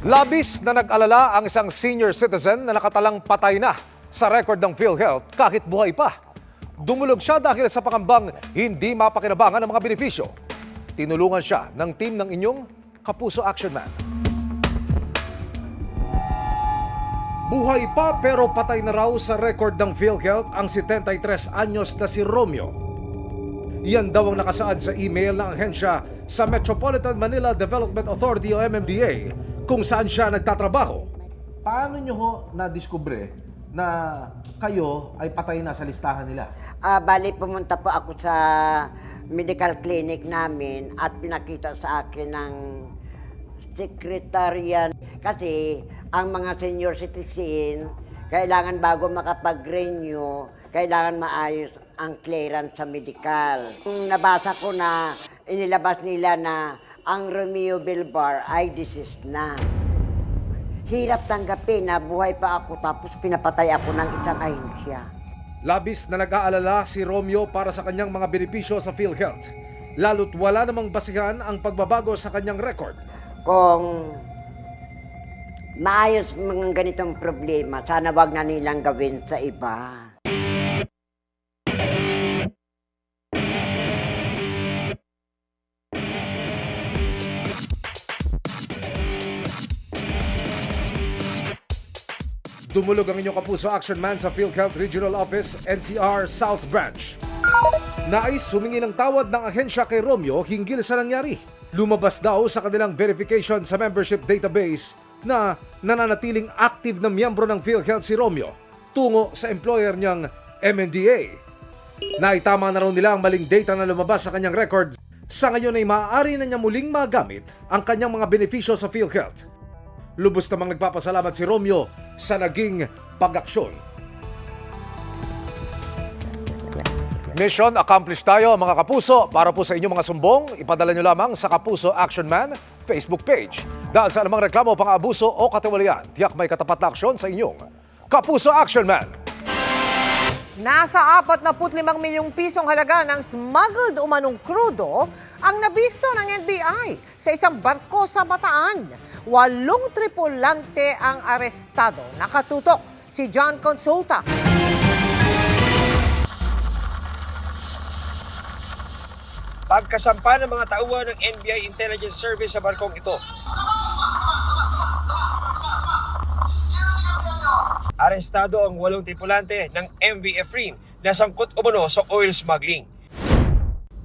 Labis na nag-alala ang isang senior citizen na nakatalang patay na sa record ng PhilHealth kahit buhay pa. Dumulog siya dahil sa pangambang hindi mapakinabangan ng mga benepisyo. Tinulungan siya ng team ng inyong Kapuso Action Man. Buhay pa pero patay na raw sa record ng PhilHealth ang 73 anyos na si Romeo. Yan daw ang nakasaad sa email ng ahensya sa Metropolitan Manila Development Authority o MMDA kung saan siya nagtatrabaho. Paano nyo ho na-discover na kayo ay patay na sa listahan nila? Bali, pumunta po ako sa medical clinic namin at pinakita sa akin ng sekretarian. Kasi ang mga senior citizen, kailangan bago makapag-renew, kailangan maayos ang clearance sa medical. Nabasa ko na inilabas nila na ang Romeo Bilbar ay disease na. Hirap tanggapin na buhay pa ako tapos pinapatay ako ng isang ahensya. Labis na nag-aalala si Romeo para sa kanyang mga benepisyo sa PhilHealth. Lalo't wala namang basihan ang pagbabago sa kanyang record. Kung maayos mga ganitong problema, sana wag na nilang gawin sa iba. Dumulog ang inyong Kapuso Action Man sa PhilHealth Regional Office, NCR South Branch. Nais humingi ng tawad ng ahensya kay Romeo hinggil sa nangyari. Lumabas daw sa kanilang verification sa membership database na nananatiling active na miyembro ng PhilHealth si Romeo tungo sa employer niyang MMDA. Naitama na raw nila ang maling data na lumabas sa kanyang records. Sa ngayon ay maaari na niya muling magamit ang kanyang mga benepisyo sa PhilHealth. Lubos namang nagpapasalamat si Romeo sa naging pag-aksyon. Mission accomplished tayo mga kapuso. Para po sa inyong mga sumbong, ipadala nyo lamang sa Kapuso Action Man Facebook page. Dahil sa anumang reklamo, pang-abuso o katiwalian, tiyak may katapat na aksyon sa inyong Kapuso Action Man. Nasa 45 milyong pisong halaga ng smuggled umanong krudo ang nabisto ng NBI sa isang barko sa Bataan. 8 tripulante ang arestado. Nakatutok si John Consulta. Pagkasampa ng mga tauhan ng NBI Intelligence Service sa barkong ito, arestado ang 8 tripulante ng MV Efrain na sangkot umano sa oil smuggling.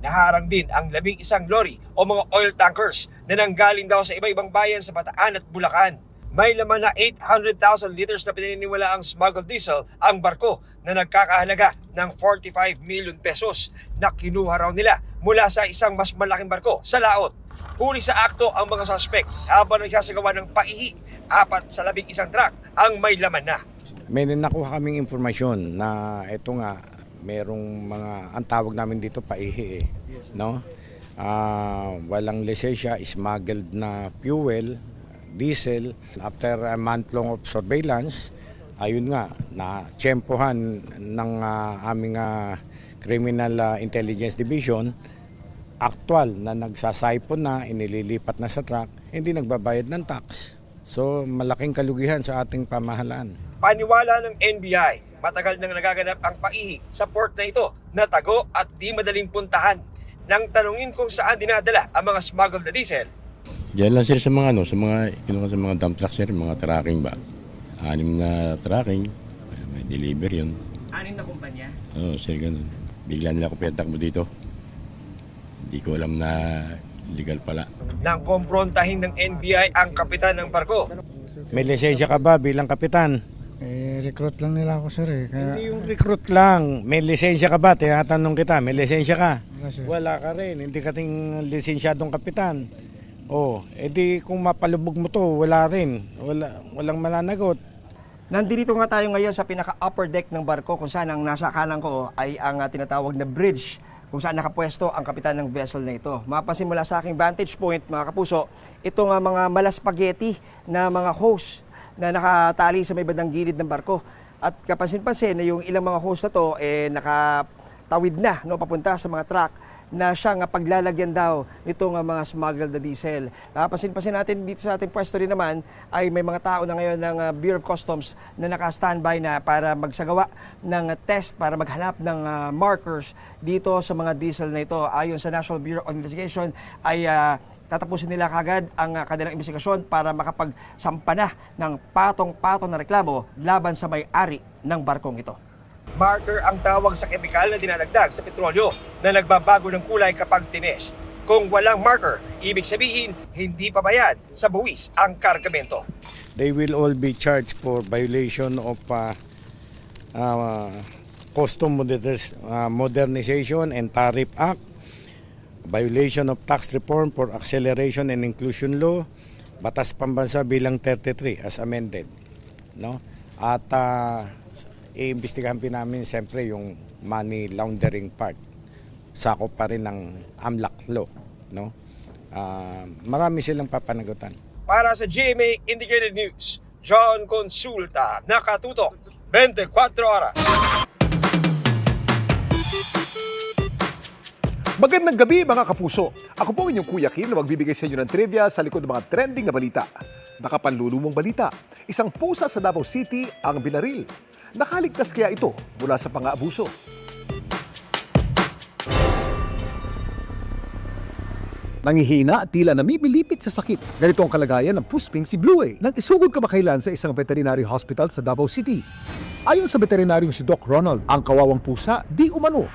Naharang din ang 11 lorry o mga oil tankers na nanggaling daw sa iba-ibang bayan sa Bataan at Bulacan. May laman na 800,000 liters na pinaniniwala ang smuggled diesel ang barko na nagkakahalaga ng 45 million pesos na kinuha raw nila mula sa isang mas malaking barko sa laot. Huli sa akto ang mga suspect habang nagsasagawa ng paihi. 4 sa 11 truck ang may laman na. May nakuha kaming informasyon na ito nga, merong mga, ang tawag namin dito paihi no? Walang lisensya, smuggled na fuel, diesel. After a month long of surveillance, ayun nga, na-tsempohan ng aming Criminal Intelligence Division, actual na nagsasaipon na, inililipat na sa truck, hindi nagbabayad ng tax. So malaking kalugihan sa ating pamahalaan. Paniwala ng NBI, matagal nang nagaganap ang paihi sa port na ito na tago at di madaling puntahan. Nang tanungin kung saan dinadala ang mga smuggled na diesel, diyan lang sir sa mga kinuha sa mga dump truck sir, mga tracking ba. 6 na tracking, may deliver yun. 6 na kumpanya? Oo sir, ganun. Bigla nila ako pinatakbo dito. Hindi ko alam na legal pala. Nang komprontahin ng NBI ang kapitan ng barko, May lisensya ka ba bilang kapitan? Recruit lang nila ako sir Kaya, Hindi yung recruit lang. May lisensya ka ba? Tinatanong kita, may lisensya ka? wala, sir. Wala ka rin, hindi ka ting lisensyadong kapitan. Oh, edi kung mapalubog mo to, wala rin. Walang mananagot. Nandito nga tayo ngayon sa pinaka-upper deck ng barko kung saan ang nasa kanan ko ay ang tinatawag na bridge kung saan nakapwesto ang kapitan ng vessel na ito. Mapapansin mula sa aking vantage point, mga kapuso, itong mga malaspageti na mga hose na nakatali sa may bandang gilid ng barko. At kapansin-pansin na yung ilang mga hose na to nakatawid na papunta sa mga truck na siyang paglalagyan daw nitong mga smuggled na diesel. Pasin-pasin natin dito sa ating pwesto rin naman ay may mga tao na ngayon ng Bureau of Customs na naka-standby na para magsagawa ng test para maghanap ng markers dito sa mga diesel na ito. Ayon sa National Bureau of Investigation ay tatapusin nila kagad ang kanilang investigasyon para makapagsampa na ng patong-patong na reklamo laban sa may-ari ng barkong ito. Marker ang tawag sa kemikal na dinadagdag sa petrolyo na nagbabago ng kulay kapag tinest. Kung walang marker, ibig sabihin hindi pa bayad sa buwis ang kargamento. They will all be charged for violation of Custom Modernization and Tariff Act, violation of tax reform for acceleration and inclusion law, Batas Pambansa bilang 33 as amended, no? At iimbestigahan pa namin siyempre yung money laundering part. Sakop pa rin ng AMLAC law, no? Marami silang papanagutan. Para sa GMA Integrated News, John Consulta, nakatutok 24 oras. Magandang gabi mga kapuso. Ako po inyong Kuya Kim na magbibigay sa inyo ng trivia sa likod ng mga trending na balita. Nakapanlulumong balita, isang pusa sa Davao City ang binaril. Nakaligtas kaya ito mula sa pang-aabuso? Nangihina at tila namimilipit sa sakit. Ganito ang kalagayan ng pusping si Blue nang isugod kamakailan sa isang veterinary hospital sa Davao City. Ayon sa veterinaryong si Doc Ronald, ang kawawang pusa di umano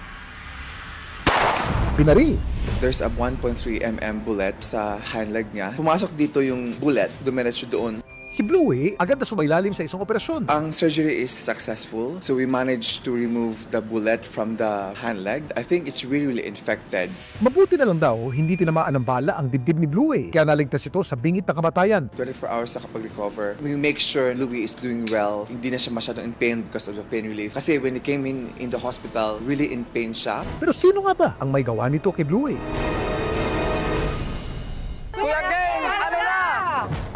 binaril. There's a 1.3 mm bullet sa hind leg niya. Pumasok dito yung bullet, dumiretso doon. Si Blue agad na sumailalim sa isang operasyon. Ang surgery is successful, so we managed to remove the bullet from the hind leg. I think it's really infected. Mabuti na lang daw, hindi tinamaan ng bala ang dibdib ni Blue kaya naligtas ito sa bingit ng kamatayan. 24 hours na kapag-recover. We make sure Louie is doing well. Hindi na siya masyadong in pain because of the pain relief. Kasi when he came in the hospital, really in pain siya. Pero sino nga ba ang may gawa nito kay Blue?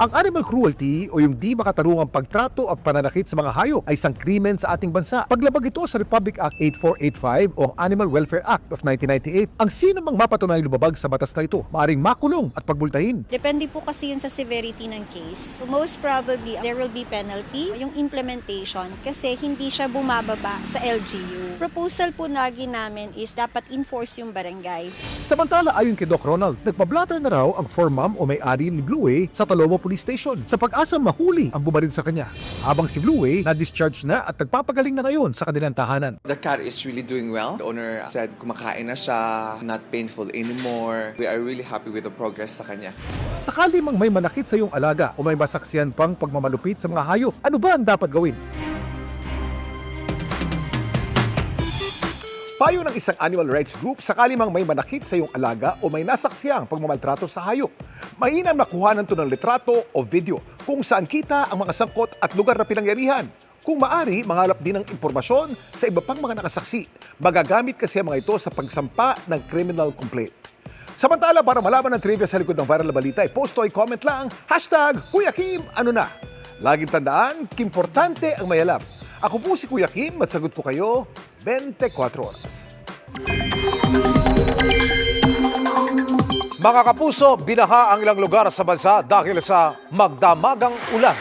Ang animal cruelty o yung di makatarungang pagtrato at pananakit sa mga hayop ay isang krimen sa ating bansa. Paglabag ito sa Republic Act 8485 o ang Animal Welfare Act of 1998. Ang sino mang mapatunayang lumabag sa batas na ito, maaaring makulong at pagbultahin. Depende po kasi yun sa severity ng case. So most probably, there will be penalty. Yung implementation kasi hindi siya bumababa sa LGU. Proposal po lagi namin is dapat enforce yung barangay. Samantala ayon kay Doc Ronald, nagpablatter na raw ang foreman o may-ari ni Blue sa Talowa Police Station sa pag-asa mahuli ang bumaril sa kanya. Habang si Blue na-discharge na at nagpapagaling na ngayon sa kanilang tahanan. The cat is really doing well. The owner said kumakain na siya, not painful anymore. We are really happy with the progress sa kanya. Sakali mang may manakit sa iyong alaga o may masaksiyan pang pagmamalupit sa mga hayop, ano ba ang dapat gawin? Payo ng isang animal rights group, sakali mang may manakit sa iyong alaga o may nasaksiyang pagmamaltrato sa hayop, mainam na kuhanan to ng litrato o video kung saan kita ang mga sangkot at lugar na pinangyarihan. Kung maari, mangalap din ng impormasyon sa iba pang mga nakasaksi. Magagamit kasi ang mga ito sa pagsampa ng criminal complaint. Samantala, para malaman ang trivia sa likod ng viral na balita, i-post o i-comment lang, #Kuya Kim, ano na? Laging tandaan, kimportante ang may alam. Ako po si Kuya Kim at sagot po kayo 24 oras. Mga kapuso, binaha ang ilang lugar sa bansa dahil sa magdamagang ulan.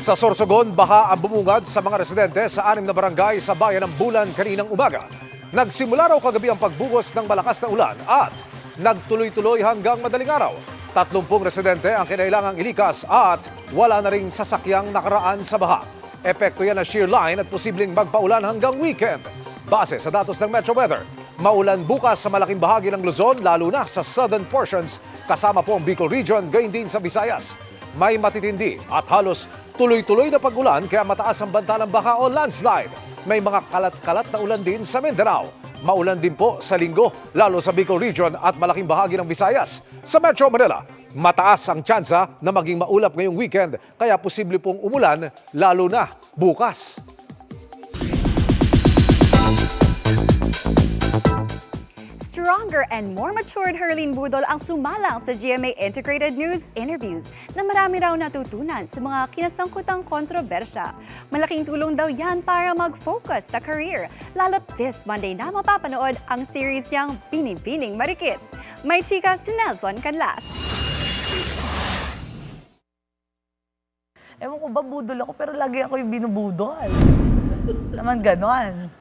Sa Sorsogon, baha ang bumungad sa mga residente sa 6 na barangay sa bayan ng Bulan kaninang umaga. Nagsimula raw kagabi ang pagbuhos ng malakas na ulan at nagtuloy-tuloy hanggang madaling araw. 30 residente ang kinailangang ilikas at wala na ring sasakyang nakaraan sa baha. Epekto yan ng shear line at posibleng magpaulan hanggang weekend. Base sa datos ng Metro Weather, maulan bukas sa malaking bahagi ng Luzon, lalo na sa southern portions, kasama po ang Bicol Region, gayon din sa Visayas. May matitindi at halos tuloy-tuloy na pag-ulan kaya mataas ang banta ng baha o landslide. May mga kalat-kalat na ulan din sa Mindanao. Maulan din po sa Linggo, lalo sa Bicol Region at malaking bahagi ng Visayas. Sa Metro Manila, mataas ang tsansa na maging maulap ngayong weekend, kaya posible pong umulan, lalo na bukas. Strong stronger and more matured Herlene Budol ang sumalang sa GMA Integrated News interviews na marami raw natutunan sa mga kinasangkutang kontrobersya. Malaking tulong daw yan para mag-focus sa career, lalo't this Monday na mapapanood ang series niyang Binibining Marikit. May chika si Nelson Canlas. Ewan ko ba, budol ako pero lagi ako yung binubudol. Naman ganon.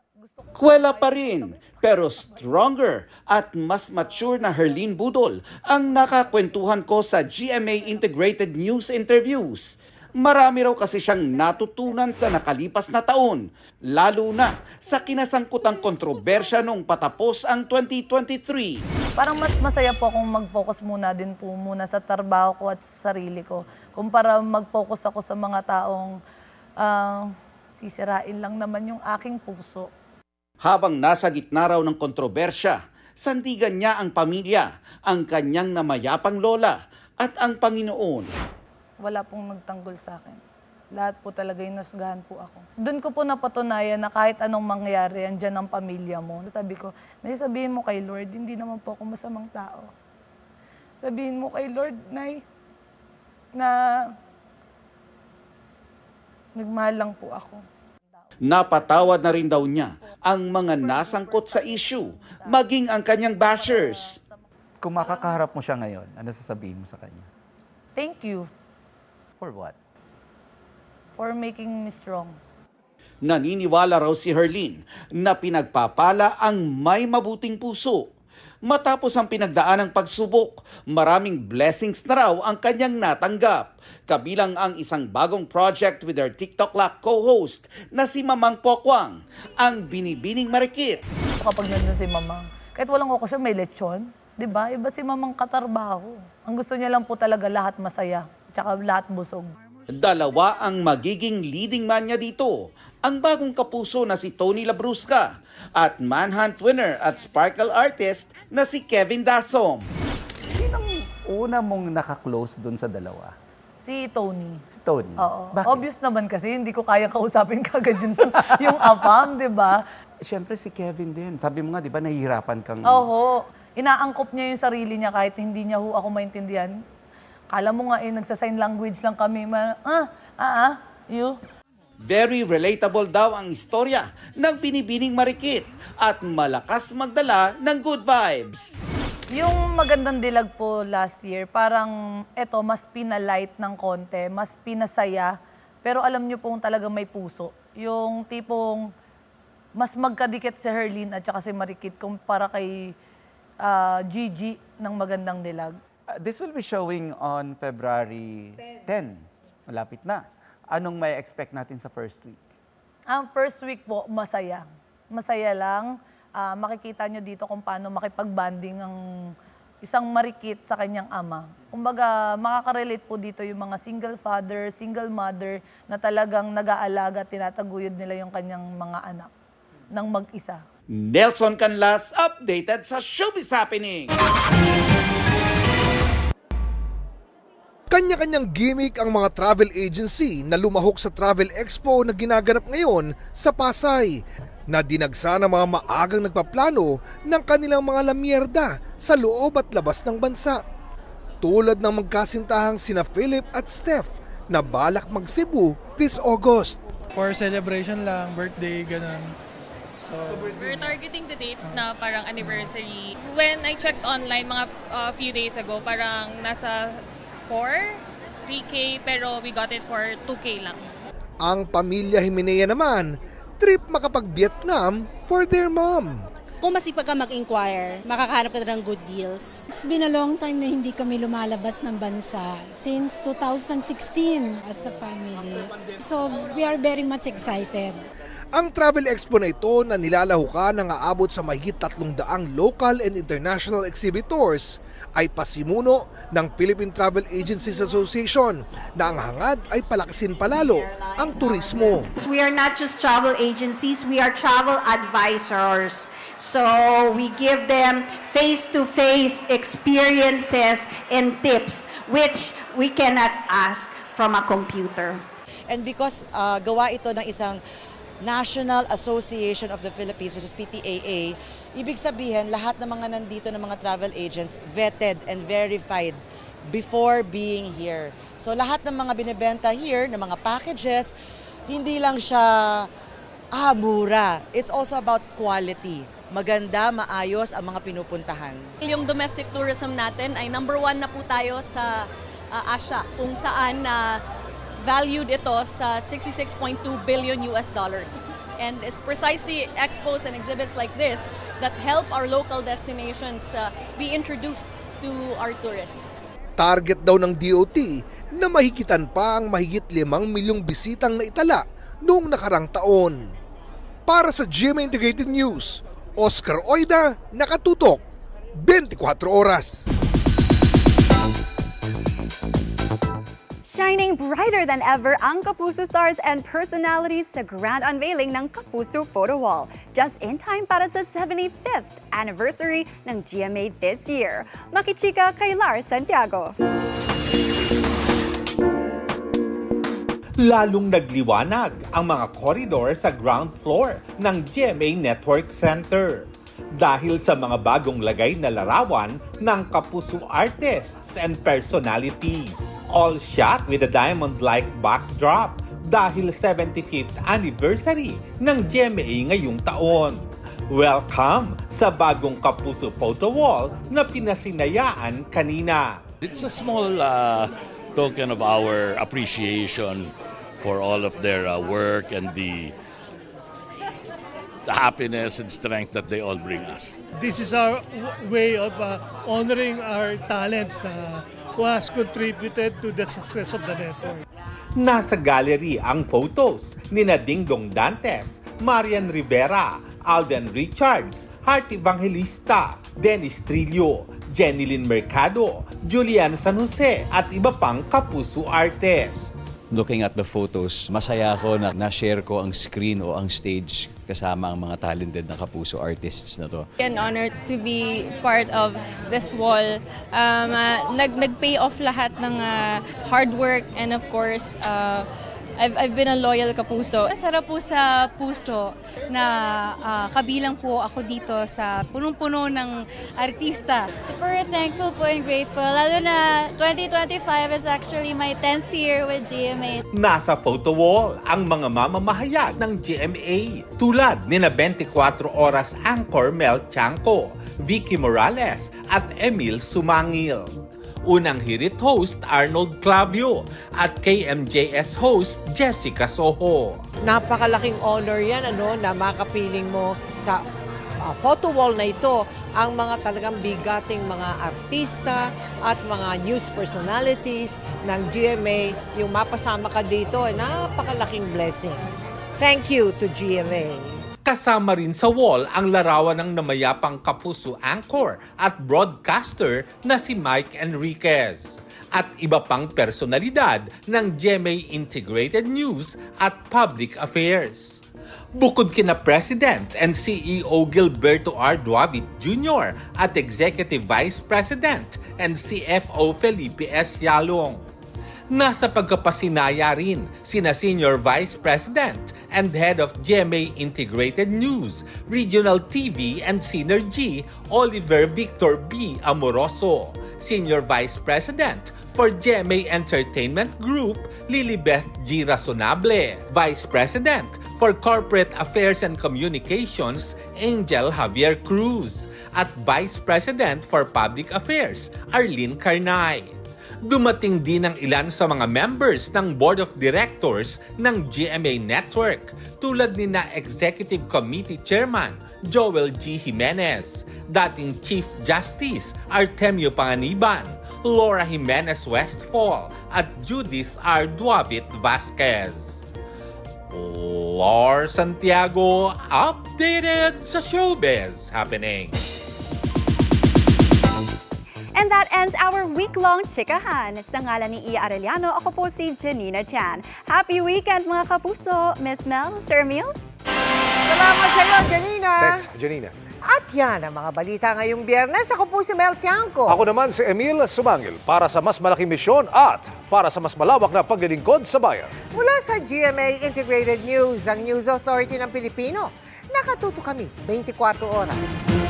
Kwela pa rin, pero stronger at mas mature na Herlene Budol ang nakakwentuhan ko sa GMA Integrated News interviews. Marami raw kasi siyang natutunan sa nakalipas na taon, lalo na sa kinasangkutang kontrobersya nung patapos ang 2023. Parang mas masaya po akong mag-focus muna din po muna sa trabaho ko at sa sarili ko. Kumpara mag-focus ako sa mga taong sisirain lang naman yung aking puso. Habang nasa gitna raw ng kontrobersya, sandigan niya ang pamilya, ang kanyang namayapang lola at ang Panginoon. Wala pong nagtanggol sa akin. Lahat po talaga yung nasgahan po ako. Doon ko po napatunayan na kahit anong mangyari, andyan ang pamilya mo. Sabi ko, sabihin mo kay Lord, hindi naman po ako masamang tao. Sabihin mo kay Lord, Nay, na nagmahal lang po ako. Napatawad na rin daw niya ang mga nasangkot sa issue, maging ang kanyang bashers. Kung makakaharap mo siya ngayon, ano sasabihin mo sa kanya? Thank you For what? for making me strong. Naniniwala raw si Herlene na pinagpapala ang may mabuting puso. Matapos ang pinagdaanang pagsubok, maraming blessings na raw ang kanyang natanggap. Kabilang ang isang bagong project with her TikTok Lock co-host na si Mamang Pokwang, ang Binibining Marikit. Kapag nandun si Mamang, kahit walang okasyon, may lechon. Diba? Iba si Mamang katarbaho. Ang gusto niya lang po talaga lahat masaya, tsaka lahat busog. Dalawa ang magiging leading man niya dito. Ang bagong kapuso na si Tony Labrusca at Manhunt winner at Sparkle artist na si Kevin Dasom. Sinong una mong nakaklose dun sa dalawa? Si Tony. Si Tony? Oo. Bakit? Obvious naman kasi hindi ko kaya kausapin kagad yung AFAM, di ba? Siyempre si Kevin din. Sabi mo nga, di ba, nahihirapan kang... Oo. Inaangkop niya yung sarili niya kahit hindi niya ako maintindihan. Kala mo nga nagsa-sign language lang kami. You. Very relatable daw ang istorya ng Binibining Marikit at malakas magdala ng good vibes. Yung Magandang Dilag po last year, parang mas pinalight ng konti, mas pinasaya. Pero alam niyo pong talaga may puso. Yung tipong mas magkadikit si Herlene at saka si Marikit kumpara kay Gigi ng Magandang Dilag. This will be showing on February 10. Malapit na. Anong may expect natin sa first week? Ang first week po, masaya. Masaya lang. Makikita nyo dito kung paano makipag-banding ang isang Marikit sa kanyang ama. Kumbaga, makaka-relate po dito yung mga single father, single mother na talagang nag-aalaga, tinataguyod nila yung kanyang mga anak ng mag-isa. Nelson Canlas, updated sa Showbiz Happening. Kanya-kanyang gimmick ang mga travel agency na lumahok sa Travel Expo na ginaganap ngayon sa Pasay, na dinagsa ng mga maagang nagpaplano ng kanilang mga lamierda sa loob at labas ng bansa. Tulad ng magkasintahang sina Philip at Steph na balak mag-Cebu this August. For celebration lang, birthday, ganun. So, we're targeting the dates na parang anniversary. When I checked online mga few days ago, parang nasa 3K, pero we got it for 2K lang. Ang pamilya Himenea naman, trip makapag-Vietnam for their mom. Kung masipag ka mag-inquire, makakahanap ka ng good deals. It's been a long time na hindi kami lumalabas ng bansa. Since 2016 as a family. So, we are very much excited. Ang Travel Expo na ito na nilalahukan ng aabot sa mahigit 300 local and international exhibitors ay pasimuno ng Philippine Travel Agencies Association na ang hangad ay palakasin palalo ang turismo. We are not just travel agencies, we are travel advisors. So we give them face-to-face experiences and tips which we cannot ask from a computer. And because gawa ito ng isang National Association of the Philippines, which is PTAA, Ibig sabihin, lahat ng mga nandito ng mga travel agents vetted and verified before being here. So lahat ng mga binibenta here, ng mga packages, hindi lang siya mura. It's also about quality. Maganda, maayos ang mga pinupuntahan. Yung domestic tourism natin ay #1 na po tayo sa Asia, kung saan valued ito sa $66.2 billion. And it's precisely expos and exhibits like this that help our local destinations be introduced to our tourists. Target daw ng DOT na mahigitan pa ang mahigit 5 milyong bisitang naitala noong nakarang taon. Para sa GMA Integrated News, Oscar Oida, nakatutok, 24 oras. Shining brighter than ever ang Kapuso stars and personalities sa grand unveiling ng Kapuso Photo Wall. Just in time para sa 75th anniversary ng GMA this year. Makichika kay Lars Santiago. Lalong nagliwanag ang mga koridor sa ground floor ng GMA Network Center dahil sa mga bagong lagay na larawan ng Kapuso artists and personalities. All shot with a diamond-like backdrop dahil 75th anniversary ng GMA ngayong taon. Welcome sa bagong Kapuso Photo Wall na pinasinayaan kanina. It's a small token of our appreciation for all of their work and the happiness and strength that they all bring us. This is our way of honoring our talents na who has contributed to the success of the network. Nasa gallery ang photos ni Dingdong Dantes, Marian Rivera, Alden Richards, Heart Evangelista, Dennis Trillo, Jenilyn Mercado, Julian San Jose at iba pang Kapuso artists. Looking at the photos, masaya ako na na-share ko ang screen o ang stage kasama ang mga talented na Kapuso artists na to. An honor to be part of this wall. Nag-pay off lahat ng hard work and of course, I've been a loyal Kapuso. Masarap po sa puso na kabilang po ako dito sa punong-puno ng artista. Super thankful po and grateful. Lalo na 2025 is actually my 10th year with GMA. Nasa photo wall ang mga mamamahayag ng GMA tulad ni 24 oras anchor Mel Chanco, Vicky Morales at Emil Sumangil. Unang hirit host Arnold Clavio at KMJS host Jessica Soho. Napakalaking honor yan na makapiling mo sa photo wall na ito ang mga talagang bigating mga artista at mga news personalities ng GMA. Yung mapasama ka dito ay napakalaking blessing. Thank you to GMA. Kasama rin sa wall ang larawan ng namayapang Kapuso anchor at broadcaster na si Mike Enriquez at iba pang personalidad ng GMA Integrated News at Public Affairs. Bukod kina President and CEO Gilberto R. Duavit Jr. at Executive Vice President and CFO Felipe S. Yalong. Nasa pagkapasinaya rin sina Senior Vice President and Head of GMA Integrated News, Regional TV and Synergy, Oliver Victor B. Amoroso, Senior Vice President for GMA Entertainment Group, Lilibeth G. Razonable, Vice President for Corporate Affairs and Communications, Angel Javier Cruz, at Vice President for Public Affairs, Arlene Carnay. Dumating din ang ilan sa mga members ng Board of Directors ng GMA Network tulad ni na Executive Committee Chairman Joel G. Jimenez, dating Chief Justice Artemio Panganiban, Laura Jimenez Westfall at Judith R. Duavit Vasquez. Lars Santiago, updated sa showbiz happening. And that ends our week-long chikahan. Sa ngalan ni Iya Arellano, ako po si Janina Chan. Happy weekend mga Kapuso! Miss Mel, Sir Emil? Salamat sa iyo, Janina! Thanks, Janina. At yan ang mga balita ngayong Biyernes. Ako po si Mel Tiangco. Ako naman si Emil Sumangil para sa mas malaking misyon at para sa mas malawak na paglilingkod sa bayan. Mula sa GMA Integrated News, ang News Authority ng Pilipino, nakatuto kami 24 oras.